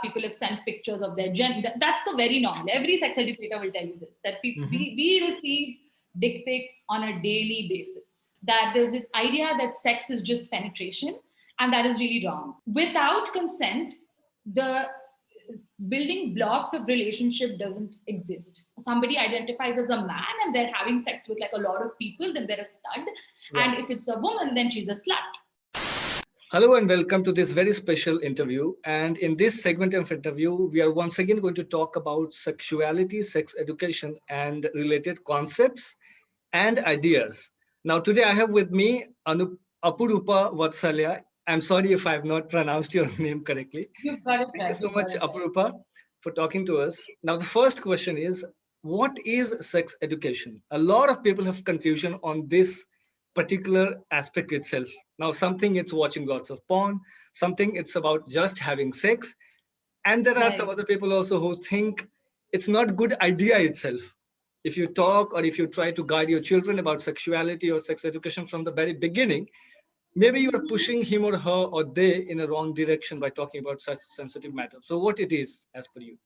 People have sent pictures of their gender. That's the very normal. Every sex educator will tell you this, that we receive dick pics on a daily basis. That there's this idea that sex is just penetration, and that is really wrong. Without consent, the building blocks of relationship doesn't exist. Somebody identifies as a man and they're having sex with like a lot of people, then they're a stud. And if it's a woman, then she's a slut. Hello and welcome to this very special interview. And in this segment of interview, we are once again going to talk about sexuality, sex education, and related concepts and ideas. Now, today I have with me Apurupa Vatsalya. I'm sorry if I have not pronounced your name correctly. You've got it right. Thank you so much, Apurupa, for talking to us. Now, the first question is, what is sex education? A lot of people have confusion on this particular aspect itself. Now, something it's watching lots of porn, something it's about just having sex. And there are some other people also who think it's not good idea itself. If you talk or if you try to guide your children about sexuality or sex education from the very beginning, maybe you are pushing him or her or they in a wrong direction by talking about such sensitive matters. So what it is as per you?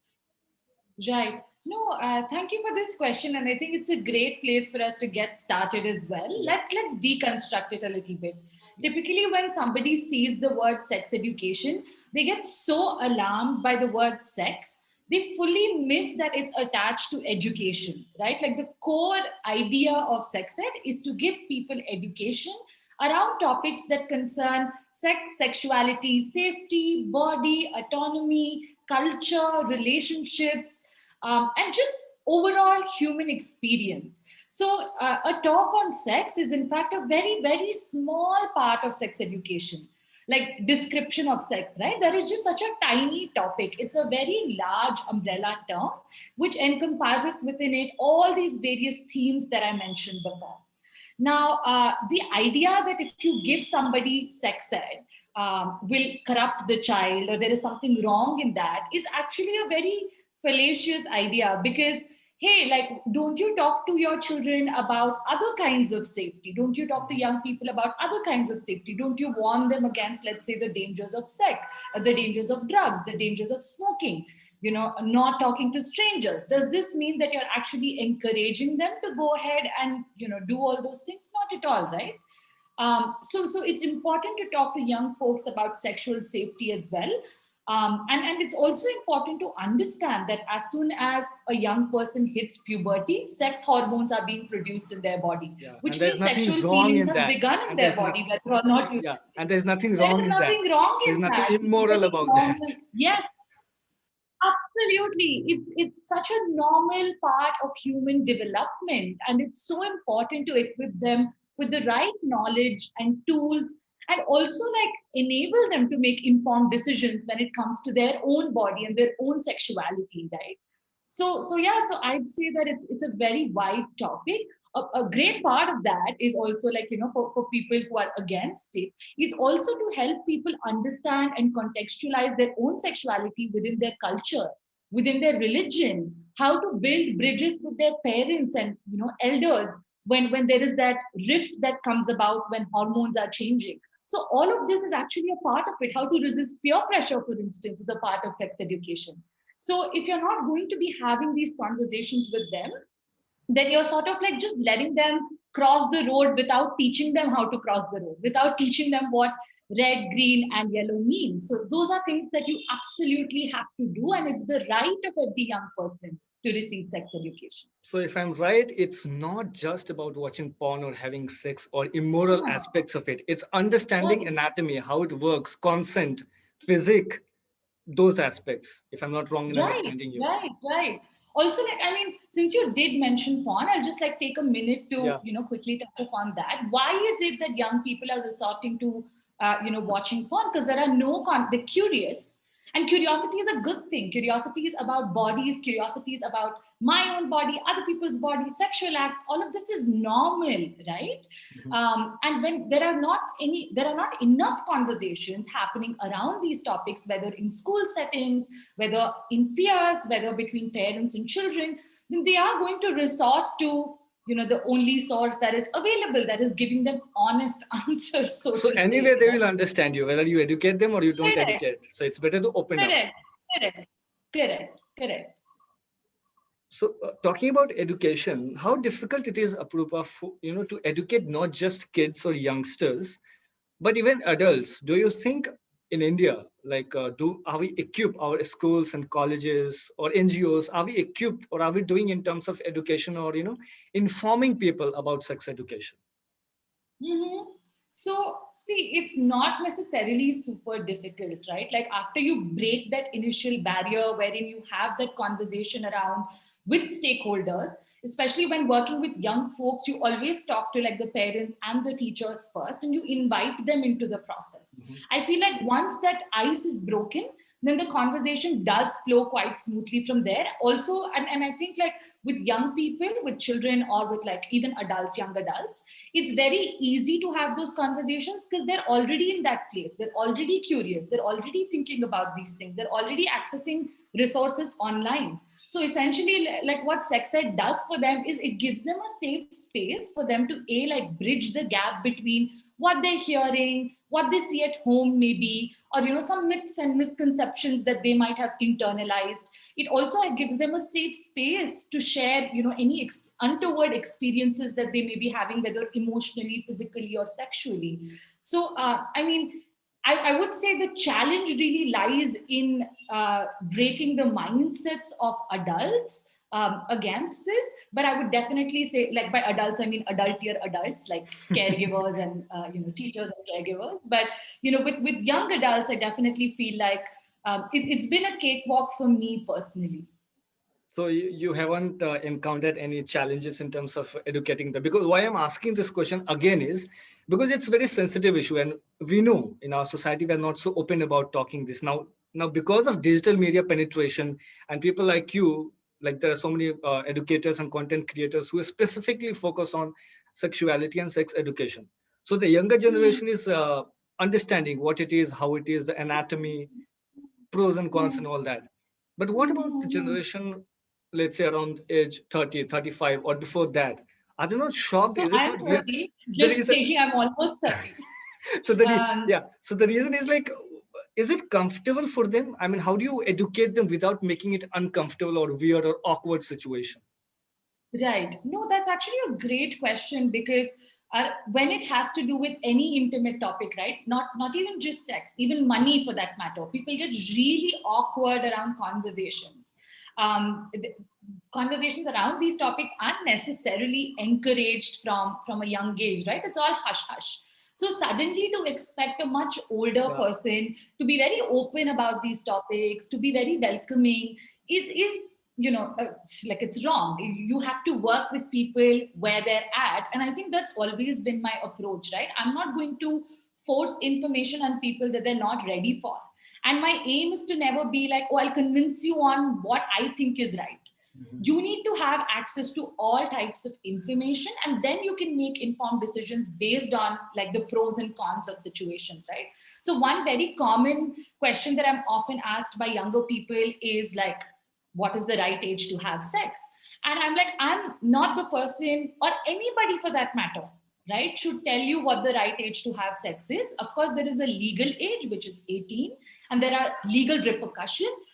Right. No, thank you for this question. And I think it's a great place for us to get started as well. Let's deconstruct it a little bit. Typically, when somebody sees the word sex education, they get so alarmed by the word sex, they fully miss that it's attached to education, right? Like the core idea of sex ed is to give people education around topics that concern sex, sexuality, safety, body, autonomy, culture, relationships, and just overall human experience. So a talk on sex is in fact a very, very small part of sex education. Like description of sex, right? That is just such a tiny topic. It's a very large umbrella term, which encompasses within it all these various themes that I mentioned before. Now, the idea that if you give somebody sex ed, will corrupt the child or there is something wrong in that is actually a very fallacious idea, because hey, like, don't you talk to your children about other kinds of safety? Don't you talk to young people about other kinds of safety? Don't you warn them against, let's say, the dangers of sex, the dangers of drugs, the dangers of smoking, not talking to strangers? Does this mean that you're actually encouraging them to go ahead and, do all those things? Not at all, right? So it's important to talk to young folks about sexual safety as well. And it's also important to understand that as soon as a young person hits puberty, sex hormones are being produced in their body, which means sexual feelings have begun in their body, whether or not you... Yeah, and there's nothing wrong in that. There's nothing immoral about that. Yes, absolutely. It's such a normal part of human development, and it's so important to equip them with the right knowledge and tools, and also like enable them to make informed decisions when it comes to their own body and their own sexuality, right? So I'd say that it's a very wide topic. A great part of that is also like, for people who are against it, is also to help people understand and contextualize their own sexuality within their culture, within their religion, how to build bridges with their parents and, elders when there is that rift that comes about when hormones are changing. So all of this is actually a part of it. How to resist peer pressure, for instance, is a part of sex education. So if you're not going to be having these conversations with them, then you're sort of like just letting them cross the road without teaching them how to cross the road, without teaching them what red, green, and yellow means. So those are things that you absolutely have to do, and it's the right of every young person to receive sex education. So if I'm right, it's not just about watching porn or having sex or immoral aspects of it. It's understanding anatomy, how it works, consent, physics, those aspects, if I'm not wrong in understanding you. Right. Also, like, I mean, since you did mention porn, I'll just like take a minute to, quickly touch upon that. Why is it that young people are resorting to, watching porn? Because there are they're curious. And curiosity is a good thing. Curiosity is about bodies. Curiosity is about my own body, other people's bodies, sexual acts. All of this is normal, right? And when there are not enough conversations happening around these topics, whether in school settings, whether in peers, whether between parents and children, then they are going to resort to the only source that is available, that is giving them honest answers. So anyway, they will understand you, whether you educate them or you don't educate. So it's better to open up. Correct. Correct. Correct. So, talking about education, how difficult it is, Aprupa, to educate not just kids or youngsters, but even adults. Do you think in India, like, do are we equip our schools and colleges or NGOs? Are we equipped, or are we doing in terms of education, or informing people about sex education? Mm-hmm. So, see, it's not necessarily super difficult, right? Like after you break that initial barrier wherein you have that conversation around with stakeholders, especially when working with young folks, you always talk to like the parents and the teachers first and you invite them into the process. Mhm. I feel like once that ice is broken, then the conversation does flow quite smoothly from there. Also, and I think like with young people, with children, or with like even adults, young adults, it's very easy to have those conversations because they're already in that place. They're already curious. They're already thinking about these things. They're already accessing resources online. So essentially, like what sex ed does for them is it gives them a safe space for them to like bridge the gap between what they're hearing, what they see at home, maybe, or some myths and misconceptions that they might have internalized. It also gives them a safe space to share any untoward experiences that they may be having, whether emotionally, physically, or sexually. So I mean, I would say the challenge really lies in breaking the mindsets of adults against this. But I would definitely say, like by adults, I mean adult tier adults, like caregivers and teachers and caregivers. But with young adults, I definitely feel like it's been a cakewalk for me personally. So you haven't encountered any challenges in terms of educating them, because why I'm asking this question again is because it's a very sensitive issue, and we know in our society we're not so open about talking this now because of digital media penetration and people like you, like there are so many educators and content creators who specifically focus on sexuality and sex education. So the younger Hmm. generation is understanding what it is, how it is, the anatomy, pros and cons and Hmm. all that. But what about the Hmm. generation, let's say around age 30, 35, or before that? Are they not shocked? So Is it I'm not weird? 30, The just reason, taking, I'm almost 30. Um, yeah. So the reason is like, is it comfortable for them? I mean, how do you educate them without making it uncomfortable or weird or awkward situation? Right. No, that's actually a great question because when it has to do with any intimate topic, right? Not even just sex, even money for that matter. People get really awkward around conversations. Conversations around these topics aren't necessarily encouraged from a young age, right? It's all hush hush. So suddenly to expect a much older Yeah. person to be very open about these topics, to be very welcoming, is like it's wrong. You have to work with people where they're at, and I think that's always been my approach, right? I'm not going to force information on people that they're not ready for, and my aim is to never be like, oh, I'll convince you on what I think is right. Mhm. You need to have access to all types of information, and then you can make informed decisions based on like the pros and cons of situations, right? So one very common question that I'm often asked by younger people is like, what is the right age to have sex? And I'm like, I'm not the person, or anybody for that matter, right, should tell you what the right age to have sex is. Of course, there is a legal age, which is 18, and there are legal repercussions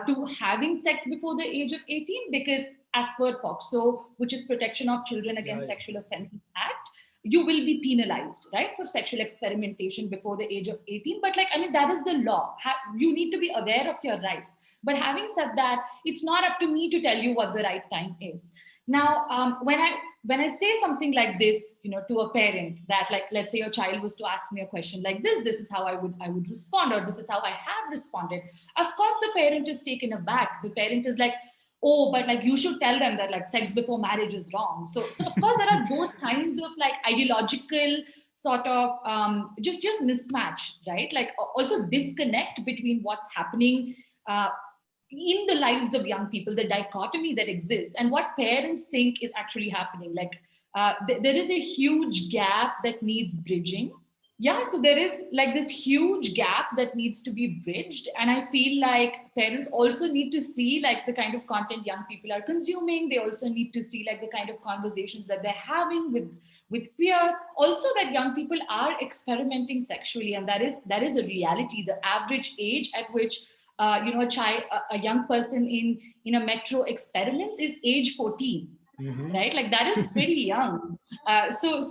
to having sex before the age of 18, because as per POCSO, which is Protection of Children Yeah, Against yeah. Sexual Offences Act, you will be penalized, right, for sexual experimentation before the age of 18. But like, I mean, that is the law. You need to be aware of your rights. But having said that, it's not up to me to tell you what the right time is. Now, when I say something like this, to a parent, that like, let's say your child was to ask me a question like this is how I would respond, or this is how I have responded. Of course, the parent is taken aback. The parent is like, oh, but like you should tell them that like sex before marriage is wrong. So of course there are those kinds of like ideological sort of just mismatch, right? Like also disconnect between what's happening in the lives of young people, the dichotomy that exists, and what parents think is actually happening. Like there is a huge gap that needs bridging. Yeah, so there is like this huge gap that needs to be bridged, and I feel like parents also need to see like the kind of content young people are consuming. They also need to see like the kind of conversations that they're having with peers, also that young people are experimenting sexually, and that is a reality. The average age at which a young person in a metro experiments is age 14, right? Like that is pretty young. So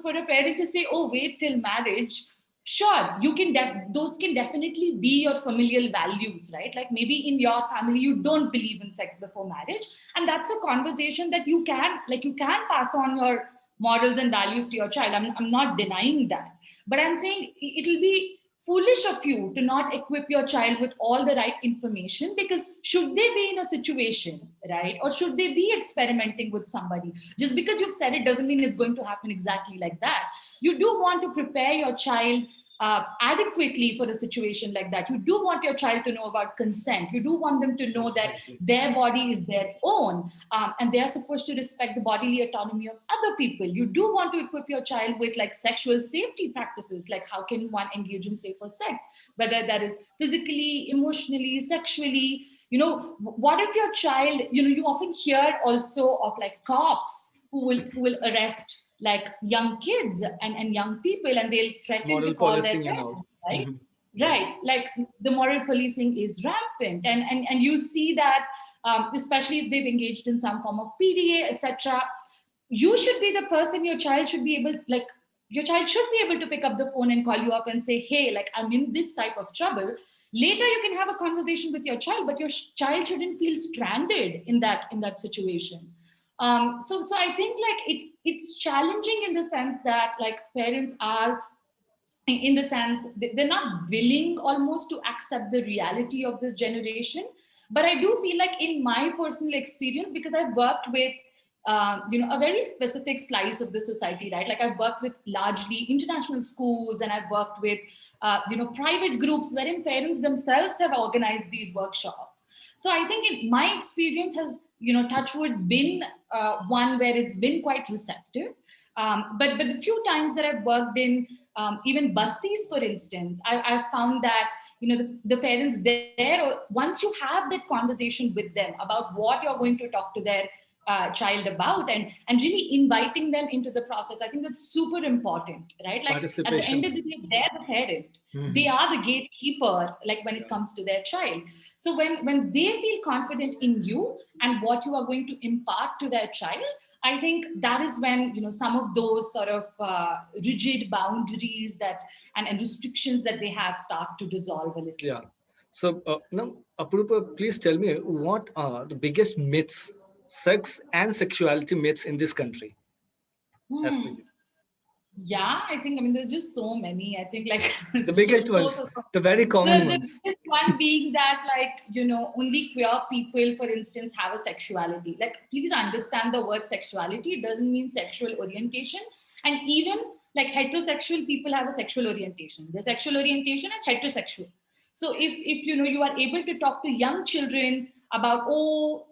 for a parent to say, oh, wait till marriage, sure, you can those can definitely be your familial values, right? Like maybe in your family you don't believe in sex before marriage, and that's a conversation that you can pass on your morals and values to your child. I'm not denying that, but I'm saying it'll be foolish of you to not equip your child with all the right information, because should they be in a situation, right, or should they be experimenting with somebody, just because you've said it doesn't mean it's going to happen exactly like that. You do want to prepare your child adequately for a situation like that. You do want your child to know about consent. You do want them to know that Exactly. their body is their own, and they are supposed to respect the bodily autonomy of other people. You do want to equip your child with like sexual safety practices, like how can one engage in safer sex, whether that is physically, emotionally, sexually. What if your child, you often hear also of like cops who will arrest like young kids and young people, and they'll threaten to Moral call their policing and all. parents, right? Yeah. Right, like the moral policing is rampant, and you see that, especially if they've engaged in some form of PDA, etc. You should be the person, your child should be able to pick up the phone and call you up and say, hey, like I'm in this type of trouble. Later you can have a conversation with your child, but your child shouldn't feel stranded in that situation. So I think like it's challenging in the sense that like parents are, in the sense they're not willing almost to accept the reality of this generation. But I do feel like in my personal experience, because I've worked with a very specific slice of the society, right? Like I've worked with largely international schools, and I've worked with private groups wherein parents themselves have organized these workshops. So I think my experience has, touchwood, been one where it's been quite receptive. But the few times that I've worked in even busties, for instance, I've found that the parents there, once you have that conversation with them about what you're going to talk to their child about, and really inviting them into the process, I think that's super important, right? Like at the end Participation. of the day, they're the parent, they Mhm. are the gatekeeper, like when it Yeah. comes to their child. So when they feel confident in you and what you are going to impart to their child, I think that is when some of those sort of rigid boundaries and restrictions that they have start to dissolve a little Yeah. bit. So now, Apurupa, please tell me what are the biggest myths, sex and sexuality myths in this country, as per Hmm. you? Yeah, I mean, there's just so many. I think like The so, biggest so, ones, so, so. the very common The ones. biggest one being that, like, only queer people, for instance, have a sexuality. Like, please understand the word sexuality. It doesn't mean sexual orientation. And even like heterosexual people have a sexual orientation. Their sexual orientation is heterosexual. So if you are able to talk to young children about, oh,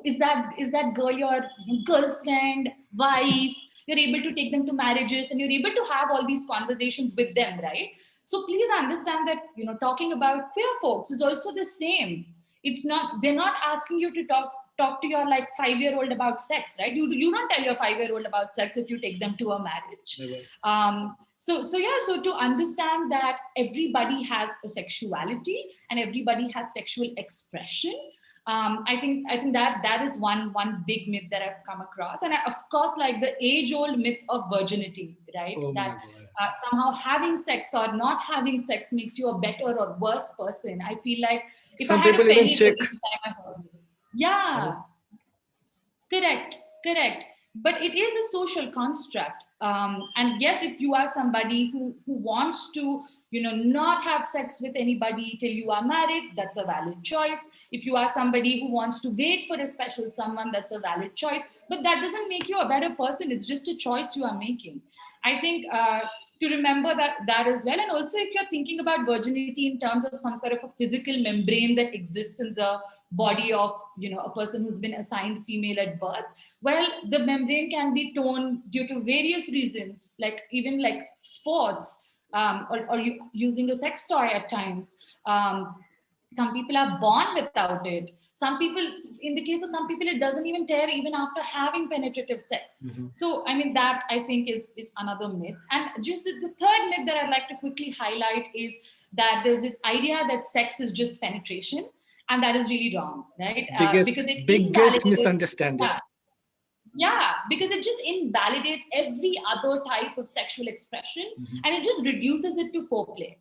is that girl your girlfriend, wife? You're able to take them to marriages, and you're able to have all these conversations with them, right? So please understand that talking about queer folks is also the same. It's not, they're not asking you to talk to your like 5-year-old about sex, right? You don't tell your 5-year-old about sex if you take them to a marriage. Never. So to understand that everybody has a sexuality and everybody has sexual expression. I think that is one big myth that I've come across, and of course, like the age-old myth of virginity, right? Oh my That God. somehow having sex or not having sex makes you a better or worse person. I feel like if I Some had a people even penny for check. each time I heard it. Yeah, correct, correct. But it is a social construct. And yes, if you are somebody who wants to, not have sex with anybody till you are married, that's a valid choice. If you are somebody who wants to wait for a special someone, that's a valid choice. But that doesn't make you a better person. It's just a choice you are making. I think to remember that as well. And also, if you're thinking about virginity in terms of some sort of a physical membrane that exists in the body of a person who's been assigned female at birth, well, the membrane can be torn due to various reasons, like even like sports, or using a sex toy at times. Some people are born without it. Some people, in the case of some people, it doesn't even tear even after having penetrative sex. Mhm. So I mean, that I think is another myth. And just the third myth that I'd like to quickly highlight is that there's this idea that sex is just penetration, and that is really wrong, right? Biggest Because it biggest invalidates, misunderstanding. yeah, yeah, because it just invalidates every other type of sexual expression, and it just reduces it to foreplay.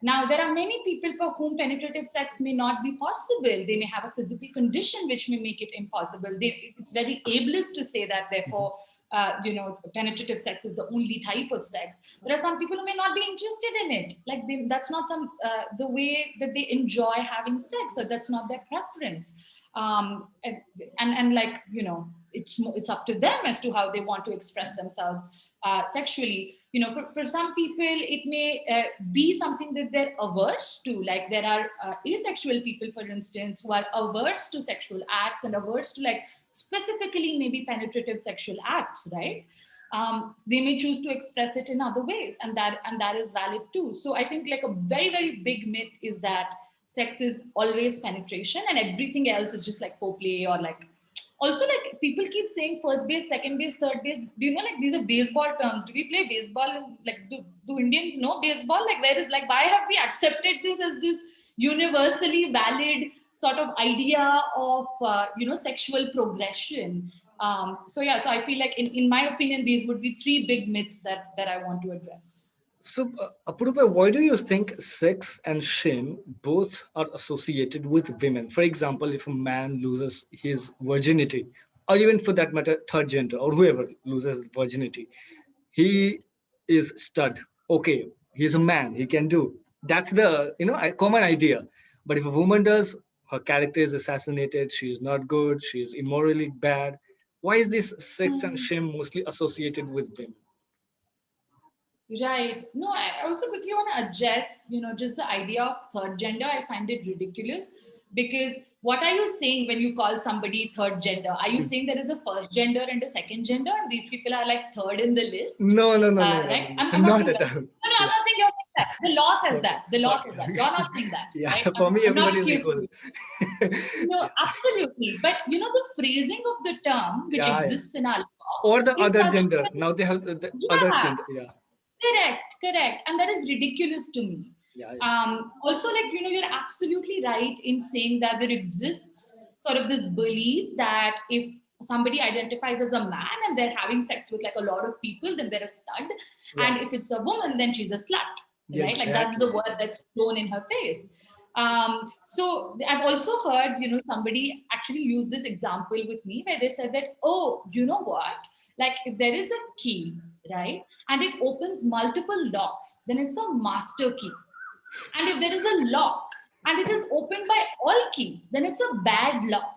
Now, there are many people for whom penetrative sex may not be possible. They may have a physical condition which may make it impossible. It's very ableist to say that, therefore, penetrative sex is the only type of sex. There are some people who may not be interested in it. Like that's not the way that they enjoy having sex, or that's not their preference. And like, it's up to them as to how they want to express themselves sexually. For some people it may be something that they're averse to. Like there are asexual people, for instance, who are averse to sexual acts and averse to, like, specifically maybe penetrative sexual acts, right? They may choose to express it in other ways, and that is valid too. So I think, like, a very, very big myth is that sex is always penetration and everything else is just like foreplay, or like, also, like, people keep saying first base, second base, third base. Do you know, like, these are baseball terms? Do we play baseball? Like, do Indians know baseball? Like, why have we accepted this as this universally valid sort of idea of, sexual progression? So I feel like, in my opinion, these would be three big myths that I want to address. So, Apurupa, why do you think sex and shame both are associated with women? For example, if a man loses his virginity, or even for that matter, third gender, or whoever loses virginity, he is stud. Okay, he's a man, he can do. That's the common idea. But if a woman does, her character is assassinated. She is not good. She is immorally bad. Why is this sex and shame mostly associated with women? Right. No, I also quickly want to address, just the idea of third gender. I find it ridiculous, because what are you saying when you call somebody third gender? Are you saying there is a first gender and a second gender, and these people are like third in the list? No, Right? I'm not not saying at that. all. No, I'm not saying you're saying that. The law says that. The law Okay. says that. You're not saying that. Yeah, Right? for me, I'm not everybody is accusing equal. you. No, absolutely. But, the phrasing of the term which Yeah, yeah. exists in our law Or the is other such gender. that, Now they have the other yeah, gender. Yeah, correct. And that is ridiculous to me. yeah, yeah. Also, like, you're absolutely right in saying that there exists sort of this belief that if somebody identifies as a man and they're having sex with, like, a lot of people, then they're a stud. Yeah, And if it's a woman, then she's a slut, yeah, right? Like, that's the exactly. word that's thrown in her face. So I've also heard, somebody actually use this example with me where they said that, oh, you know what? Like, if there is a key, right, and it opens multiple locks, then it's a master key. And if there is a lock and it is opened by all keys, then it's a bad lock.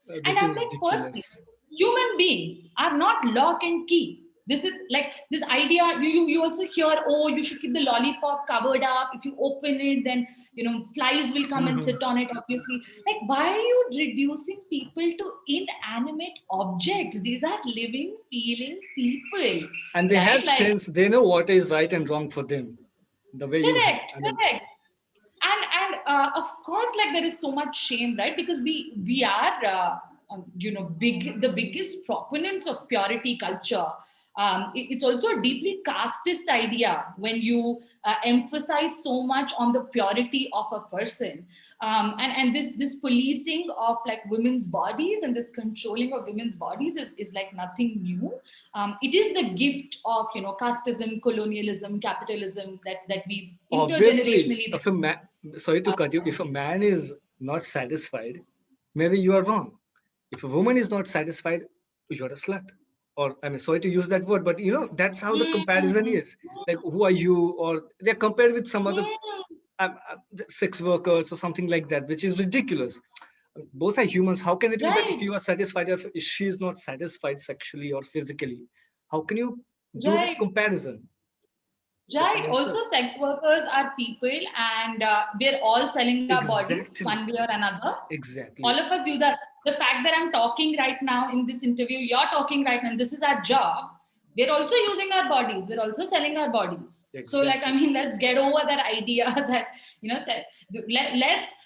And This I'm is like, firstly, ridiculous. human beings are not lock and key. This is like this idea. You also hear, oh, you should keep the lollipop covered up. If you open it, then flies will come and Mhm. sit on it. Obviously, like, why are you reducing people to inanimate objects? These are living, feeling people, And they have right? Like, sense. They know what is right and wrong for them. The way you have. I mean, correct. And of course, like, there is so much shame, right? Because we are the biggest proponents of purity culture. It's also a deeply casteist idea when you emphasize so much on the purity of a person, and this policing of, like, women's bodies and this controlling of women's bodies is like nothing new. It is the gift of casteism, colonialism, capitalism that we obviously, intergenerationally. if a man, sorry to cut you, if a man is not satisfied, maybe you are wrong. If a woman is not satisfied, you're a slut. Or I mean, sorry to use that word, but that's how the comparison Mm, is. Like, who are you? Or they're compared with some other mm, sex workers or something like that, which is ridiculous. Both are humans. How can it be that if right, you are satisfied, if she is not satisfied sexually or physically, how can you do this right. comparison? So it's an Right. insult. Also, sex workers are people, and we're all selling our bodies Exactly. one way or another. All Exactly. of us use our. The fact that I'm talking right now in this interview, you're talking right now, and this is our job. We're also using our bodies. We're also selling our bodies. So, like, I Exactly. mean, let's get over that idea that let's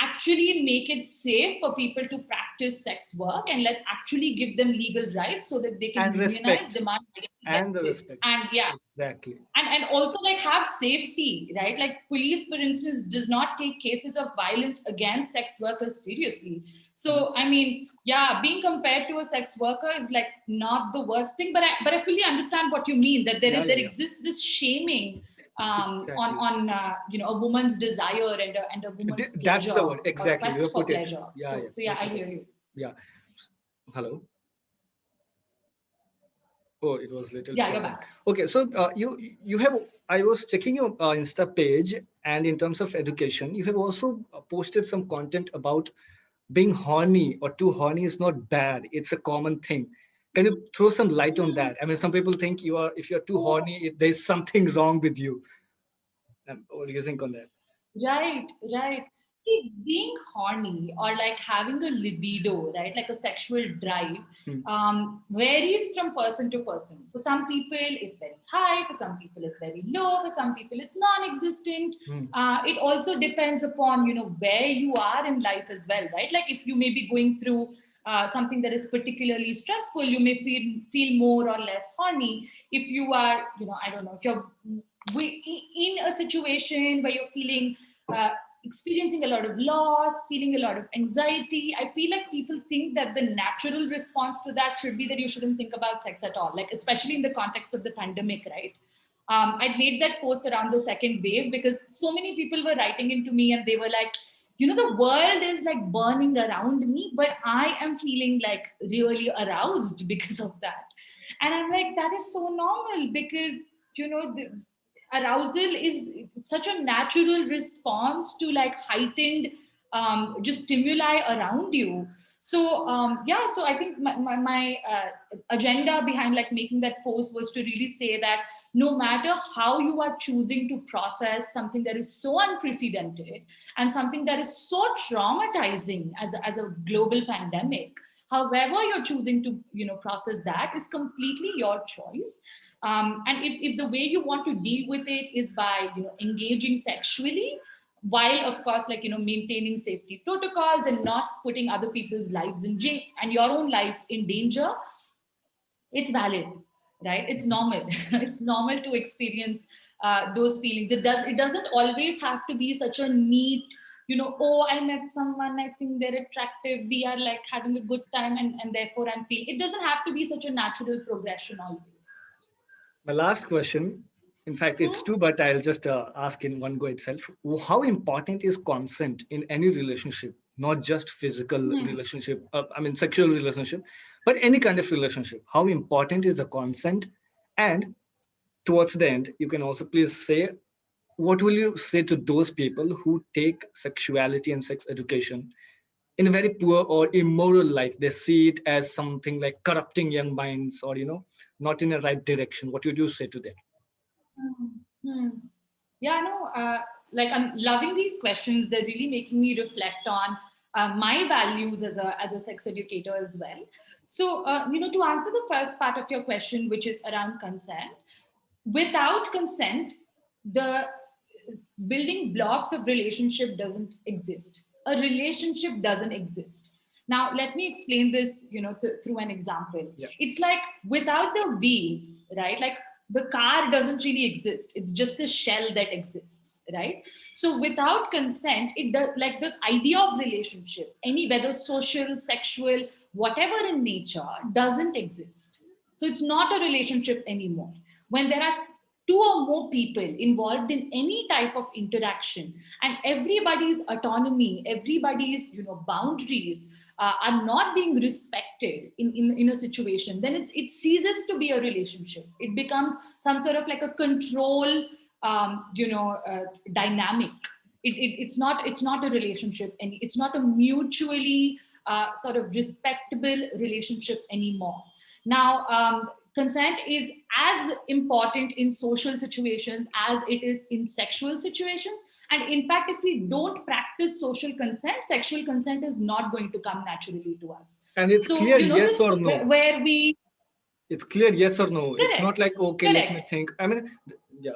actually make it safe for people to practice sex work, and let's actually give them legal rights so that they can And unionize, respect. demand And the benefits, respect. and yeah, Exactly. and also like have safety, right? Like police, for instance, does not take cases of violence against sex workers seriously. So I mean, yeah, being compared to a sex worker is like not the worst thing, but I fully understand what you mean, that Yeah, there yeah, exists this shaming exactly. on you know, a woman's desire and a woman's That's pleasure the word. or Exactly. You quest have for put it. pleasure. Yeah, yeah. So You yeah, have I put it. hear you. Yeah. Hello. Oh, it was little Yeah, you're frozen. back. Okay, so you have. I was checking your Insta page, and in terms of education, you have also posted some content about being horny or too horny is not bad. It's a common thing. Can you throw some light on that? I mean, some people think you are, if you're too horny, there's something wrong with you. What do you think on that? Right, right. See, being horny or like having a libido, right, like a sexual drive, Hmm. varies from person to person. For some people, it's very high. For some people, it's very low. For some people, it's non-existent. Hmm. It also depends upon, you know, where you are in life as well, right? Like if you may be going through something that is particularly stressful, you may feel more or less horny. If you are, you know, I don't know, if you're in a situation where you're feeling uh, experiencing a lot of loss, feeling a lot of anxiety, I feel like people think that the natural response to that should be that you shouldn't think about sex at all, like especially in the context of the pandemic, right? I'd made that post around the second wave because so many people were writing into me and they were like, you know, the world is like burning around me, but I am feeling like really aroused because of that. And I'm like, that is so normal because, you know, arousal is such a natural response to like heightened just stimuli around you. So yeah, so I think my agenda behind like making that post was to really say that no matter how you are choosing to process something that is so unprecedented and something that is so traumatizing as a global pandemic, however you're choosing to, you know, process that is completely your choice. And if the way you want to deal with it is by, you know, engaging sexually, while of course, like, you know, maintaining safety protocols and not putting other people's lives in jail and your own life in danger, it's valid, right? It's normal. It's normal to experience those feelings. It doesn't always have to be such a neat, you know, oh, I met someone, I think they're attractive, we are like having a good time, and therefore I'm feeling. It doesn't have to be such a natural progression always. My last question, in fact, it's Hmm? two, but I'll just ask in one go itself. How important is consent in any relationship, not just physical Hmm. relationship, I mean, sexual relationship, but any kind of relationship? How important is the consent? And towards the end, you can also please say, what will you say to those people who take sexuality and sex education in a very poor or immoral light? They see it as something like corrupting young minds, or not in a right direction. What would you say to them? Hmm. Hmm. Yeah, no, like I'm loving these questions. They're really making me reflect on my values as a sex educator as well. So, you know, to answer the first part of your question, which is around consent, without consent, the building blocks of relationship doesn't exist. A relationship doesn't exist. Now, let me explain this, you know, through an example. Yeah. It's like without the wheels, right? Like the car doesn't really exist. It's just the shell that exists, right? So without consent, it does, like the idea of relationship, any whether social, sexual, whatever in nature, doesn't exist. So it's not a relationship anymore. When there are two or more people involved in any type of interaction, and everybody's autonomy, everybody's, you know, boundaries are not being respected in a situation, then it ceases to be a relationship. It becomes some sort of like a control dynamic. It's not a relationship, and it's not a mutually sort of respectable relationship anymore. Now, consent is as important in social situations as it is in sexual situations. And in fact, if we don't practice social consent, sexual consent is not going to come naturally to us. And it's So, clear you know, yes this or no. where we It's clear yes or no. It's not correct, like, okay, let me correct. think. I mean, yeah.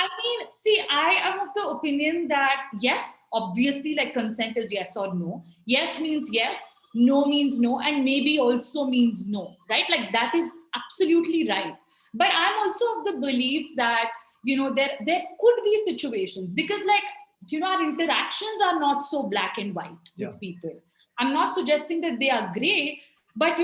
I mean, see, I am of the opinion that yes, obviously, like consent is yes or no. Yes means yes, no means no, and maybe also means no, right? Like that is absolutely right. But I'm also of the belief that, there could be situations, because like, our interactions are not so black and white Yeah. with people. I'm not suggesting that they are gray, but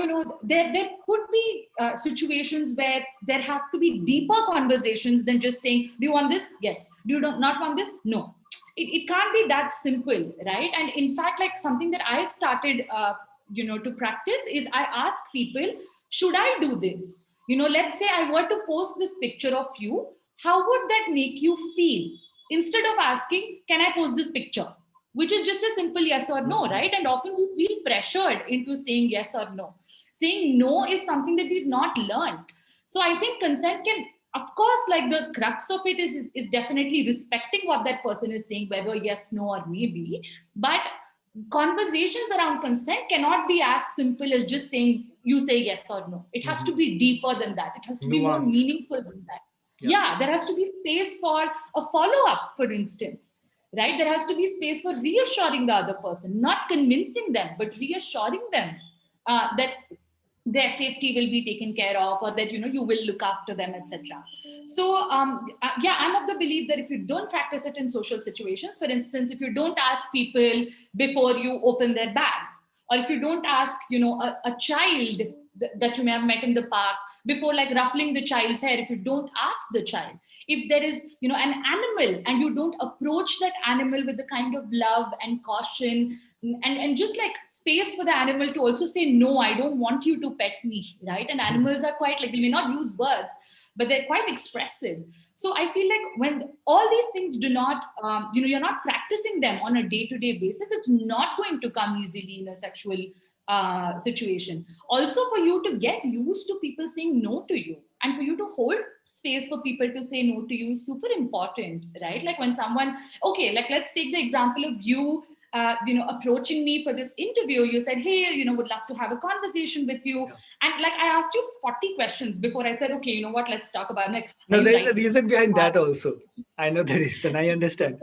there could be situations where there have to be deeper conversations than just saying, do you want this? Yes. Do you not want this? No. It can't be that simple, right? And in fact, like something that I've started to practice is I ask people, should I do this? Let's say I were to post this picture of you, how would that make you feel? Instead of asking, can I post this picture, which is just a simple yes or no, right? And often we feel pressured into saying yes or no. Saying no is something that we've not learned. So I think consent can, of course, like the crux of it is definitely respecting what that person is saying, whether yes, no, or maybe. But conversations around consent cannot be as simple as just saying you say yes or no. It has to be deeper than that. It has to be more Nuanced. meaningful than that. Yeah. Yeah, there has to be space for a follow up, for instance, right? There has to be space for reassuring the other person, not convincing them, but reassuring them that their safety will be taken care of, or that you will look after them, etc. So yeah, I'm of the belief that if you don't practice it in social situations, for instance, if you don't ask people before you open their bag, or if you don't ask a child that you may have met in the park before like ruffling the child's hair, if you don't ask the child, if there is an animal and you don't approach that animal with the kind of love and caution, and just like space for the animal to also say, no, I don't want you to pet me, right? And animals are quite like, they may not use words, but they're quite expressive. So I feel like when all these things do not you're not practicing them on a day-to-day basis, it's not going to come easily in a sexual situation. Also, for you to get used to people saying no to you, and for you to hold space for people to say no to you is super important, right? Like when someone, okay, like let's take the example of you approaching me for this interview. You said, hey, would love to have a conversation with you. Yeah. And like I asked you 40 questions before I said, okay, you know what, let's talk about it. Like, No, are you there is a writing? reason behind that also. I know there is, and I understand.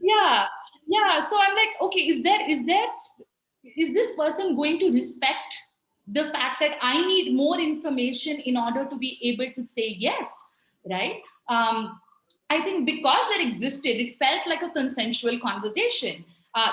Yeah, yeah. So I'm like, okay, is this person going to respect the fact that I need more information in order to be able to say yes, right? I think because that existed, it felt like a consensual conversation.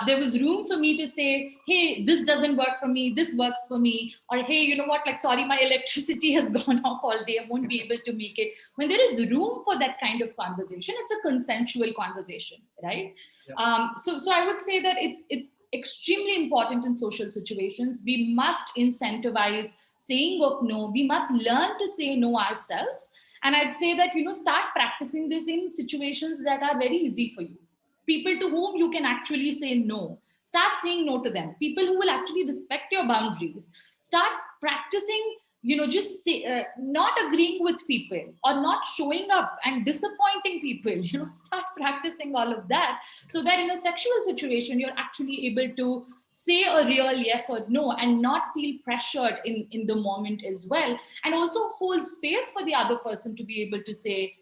There was room for me to say, hey, this doesn't work for me, this works for me, or hey, you know what, like, sorry, my electricity has gone off all day, I won't be able to make it. When there is room for that kind of conversation, it's a consensual conversation, right? Yeah. So I would say that it's extremely important in social situations. We must incentivize saying of no. We must learn to say no ourselves. And I'd say that, start practicing this in situations that are very easy for you. People to whom you can actually say no. Start saying no to them. People who will actually respect your boundaries. Start practicing, just say, not agreeing with people or not showing up and disappointing people. Start practicing all of that so that in a sexual situation, you're actually able to say a real yes or no and not feel pressured in the moment as well, and also hold space for the other person to be able to say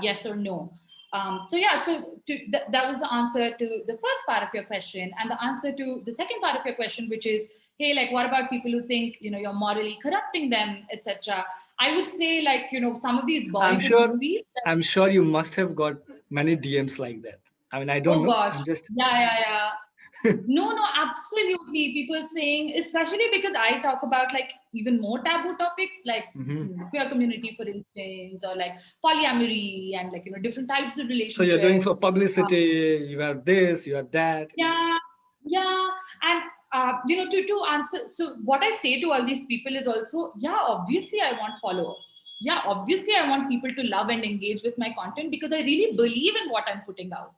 yes or no. So yeah, so that was the answer to the first part of your question. And the answer to the second part of your question, which is, hey, like, what about people who think you're morally corrupting them, etc.? I would say, like, some of these I'm Bollywood sure. movies. I'm sure you must have got many DMs like that. I mean, I don't Oh know. gosh, I'm just. yeah. No, absolutely. People saying, especially because I talk about like even more taboo topics like queer community, for instance, or like polyamory and like, different types of So you're doing for relationships. publicity. You have this. You have that. Yeah, yeah. And, to answer, so what I say to all these people is also, yeah, obviously I want followers. Yeah, obviously I want people to love and engage with my content because I really believe in what I'm putting out.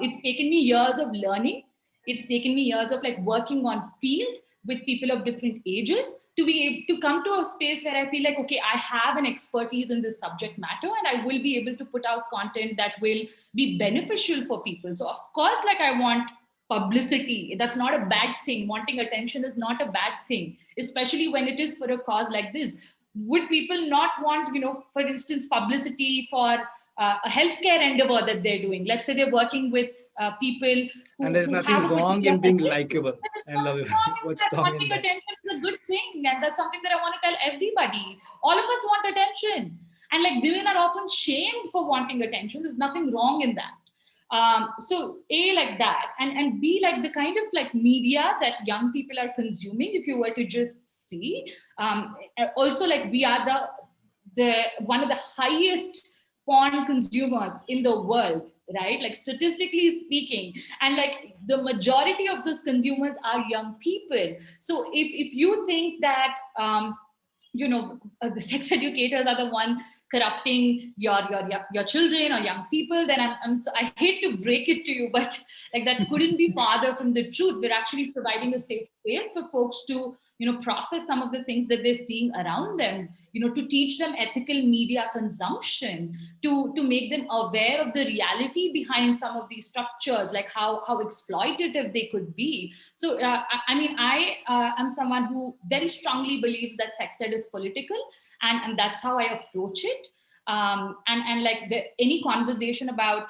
It's taken me years of learning. It's taken me years of like working on field with people of different ages to be able to come to a space where I feel like, okay, I have an expertise in this subject matter and I will be able to put out content that will be beneficial for people. So of course, like, I want publicity. That's not a bad thing. Wanting attention is not a bad thing, especially when it is for a cause like this. Would people not want, for instance, publicity for a healthcare endeavor that they're doing. Let's say they're working with people And there's who have nothing a wrong particular in being ethic. likable There's and nothing lovable. wrong in What's that. wrong in Wanting that? attention is a good thing, and that's something that I want to tell everybody. All of us want attention, and like women are often shamed for wanting attention. There's nothing wrong in that. So A, like that, and B, like the kind of like media that young people are consuming. If you were to just see, also like we are the one of the highest porn consumers in the world, right? Like statistically speaking, and like the majority of those consumers are young people. So if you think that the sex educators are the one corrupting your children or young people, then I hate to break it to you, but like that couldn't be farther from the truth. We're actually providing a safe space for folks to process some of the things that they're seeing around them, to teach them ethical media consumption, to make them aware of the reality behind some of these structures, like how exploitative they could be. So I am someone who very strongly believes that sex ed is political, and that's how I approach it. And like any conversation about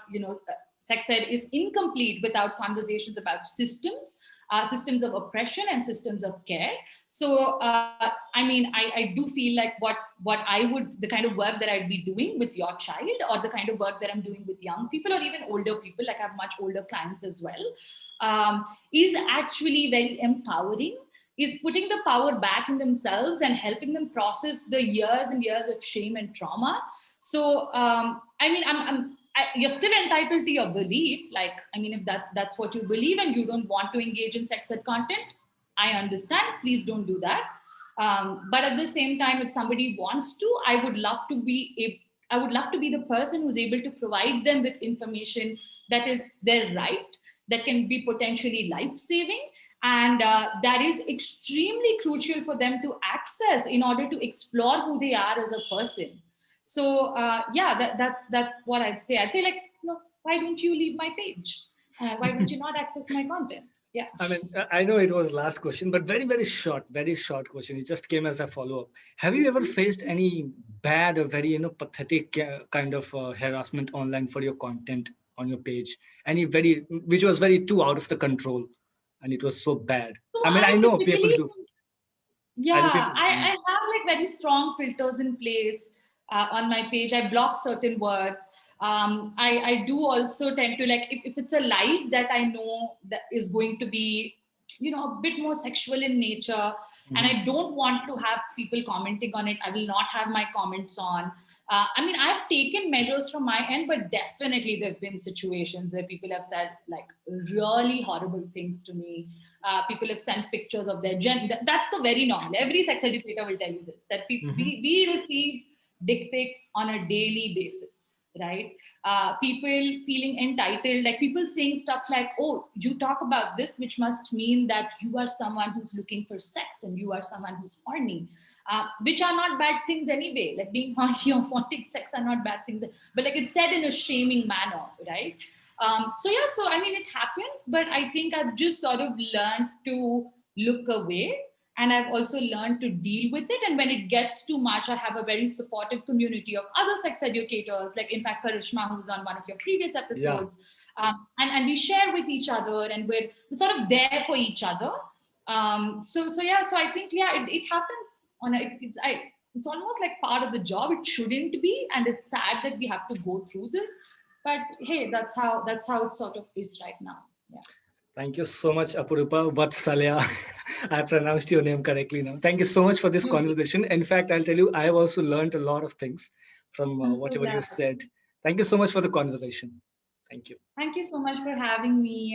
sex ed is incomplete without conversations about systems of oppression and systems of care. So I do feel like what I would, the kind of work that I'd be doing with your child, or the kind of work that I'm doing with young people or even older people, like I have much older clients as well, is actually very empowering, is putting the power back in themselves and helping them process the years and years of shame and trauma. So you're still entitled to your belief. Like, I mean, if that's what you believe and you don't want to engage in sex ed content, I understand. Please don't do that. But at the same time, if somebody wants to, I would love to be the person who's able to provide them with information that is their right, that can be potentially life-saving, and that is extremely crucial for them to access in order to explore who they are as a person. So that's what I'd say. I'd say, like, why don't you leave my page? Why don't you not access my content? Yeah. I mean, I know it was last question, but very short question. It just came as a follow-up. Have you ever faced any bad or very, pathetic kind of harassment online for your content on your page? Which was very too out of the control, and it was so bad. So I mean, I I know people typically, do. I know yeah, people. I have like very strong filters in place on my page. I block certain words. I do also tend to, like, if it's a live that I know that is going to be, a bit more sexual in nature, and I don't want to have people commenting on it, I will not have my comments on. I've taken measures from my end, but definitely there have been situations where people have said like really horrible things to me. People have sent pictures of their gender. That's the very normal. Every sex educator will tell you this, that we receive dick pics on a daily basis, right? People feeling entitled, like people saying stuff like, oh, you talk about this, which must mean that you are someone who's looking for sex and you are someone who's horny, which are not bad things anyway. Like being horny or wanting sex are not bad things, but like it's said in a shaming manner, right? So it happens, but I think I've just sort of learned to look away, and I've also learned to deal with it. And when it gets too much, I have a very supportive community of other sex educators, like in fact Karishma, who's on one of your previous episodes. And we share with each other, and we're sort of there for each other. So I think, it happens it's almost like part of the job. It shouldn't be, and it's sad that we have to go through this, but hey, that's how it sort of is right now. Yeah. Thank you so much, Apurupa Vatsalya. I pronounced your name correctly now. Thank you so much for this conversation. In fact, I'll tell you, I have also learned a lot of things from whatever you said. Thank you so much for the conversation. Thank you. Thank you so much for having me.